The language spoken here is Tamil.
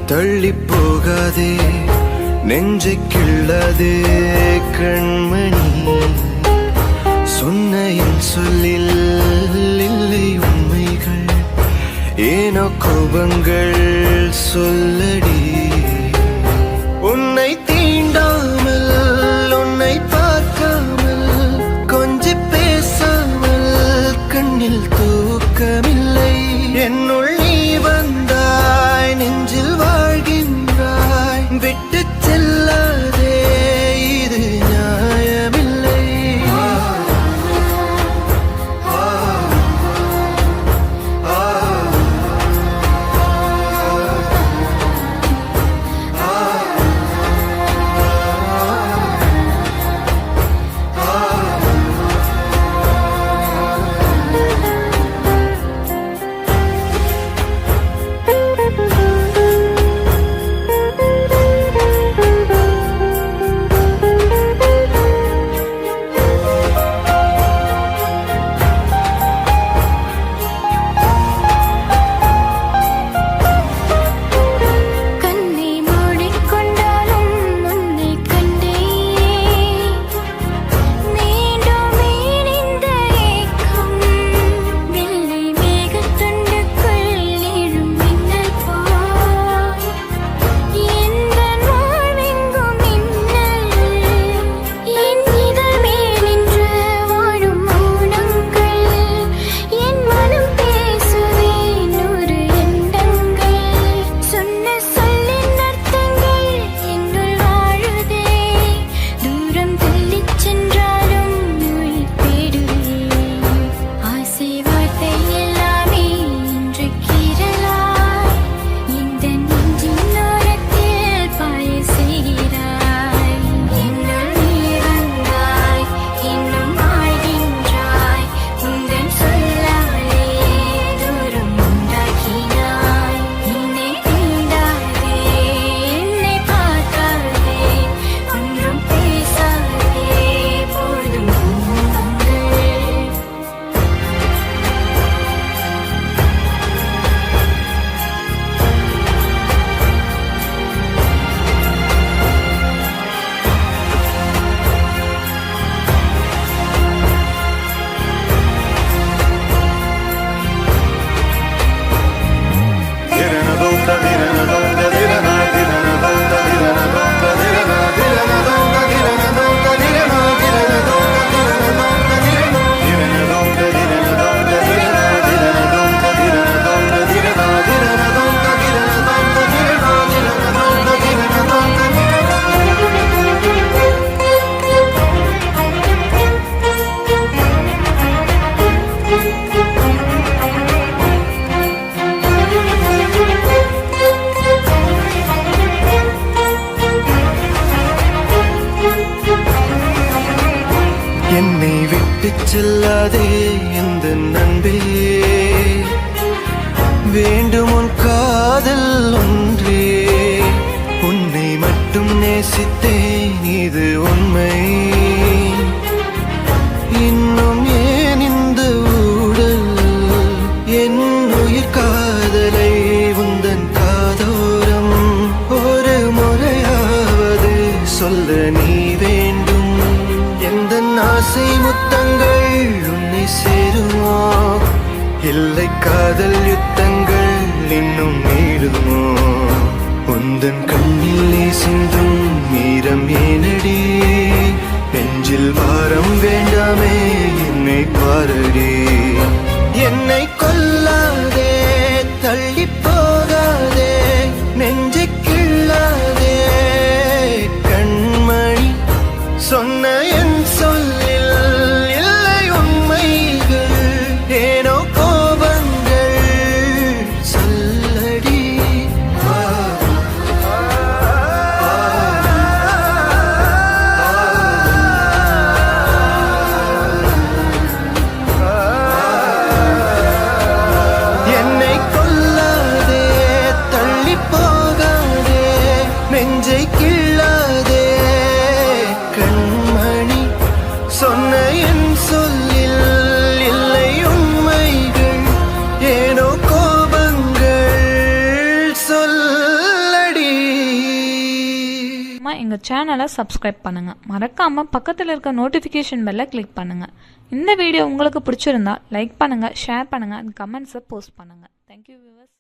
தள்ளி போகாதே நெஞ்சை கிள்ளாதே கண்மணி சொன்ன என் சொல்லில் இல்லை உண்மைகள் ஏனோ கோபங்கள் சொல்லடி உன்னை தீண்டாமல் உன்னை பார்க்காமல் கொஞ்சி பேசாமல் கண்ணில் தூக்கமில்லை என்னுள் நீ வந்தாய் நெஞ்சில் வாழ்கின்றாய் விட்டு செல்லாதே இது நியாயமில்லை என்னை விட்டு செல்லாதே இந்த நண்பே வேண்டும் உன் காதல் ஒன்றே உன்னை மட்டும் நேசித்தேன் இது உண்மை இன்னும் ஏன் இந்த ஊடல் என் உயிர் காதலை உந்தன் காதோரம் ஒரு முறையாவது சொல்ல நீ வேண்டும் எந்த ஆசை முத்தங்கள் உன்னை சேருமோ இல்லை காதல் யுத்தங்கள் இன்னும் நீடுமோ உந்தன் கண்ணிலே சிந்தும் மீரம் ஏனடி நெஞ்சில் வாரம் வேண்டாமே என்னை பாரடி என்னை கொல்லாதே தள்ளி போகாதே நெஞ்சை கிள்ளாதே கண்மணி சொன்ன என் சொல்லில் இல்லை உண்மைகள் ஏனோ கோபங்கள் சொல்லடி என்னை கொல்லாதே தள்ளி போகாதே நெஞ்சை கிள்ளாதே கண்மணி சொன்ன என் சொல்லில் இல்லை உண்மைகள் ஏனோ கோபங்கள் சொல்லடி மறக்காமல் எங்கள் சேனலை சப்ஸ்கிரைப் பண்ணுங்கள். மறக்காமல் பக்கத்தில் இருக்க நோட்டிஃபிகேஷன் பெல்லை கிளிக் பண்ணுங்கள். இந்த வீடியோ உங்களுக்கு பிடிச்சிருந்தா லைக் பண்ணுங்கள், ஷேர் பண்ணுங்கள், கமெண்ட்ஸை போஸ்ட் பண்ணுங்கள். Thank you viewers.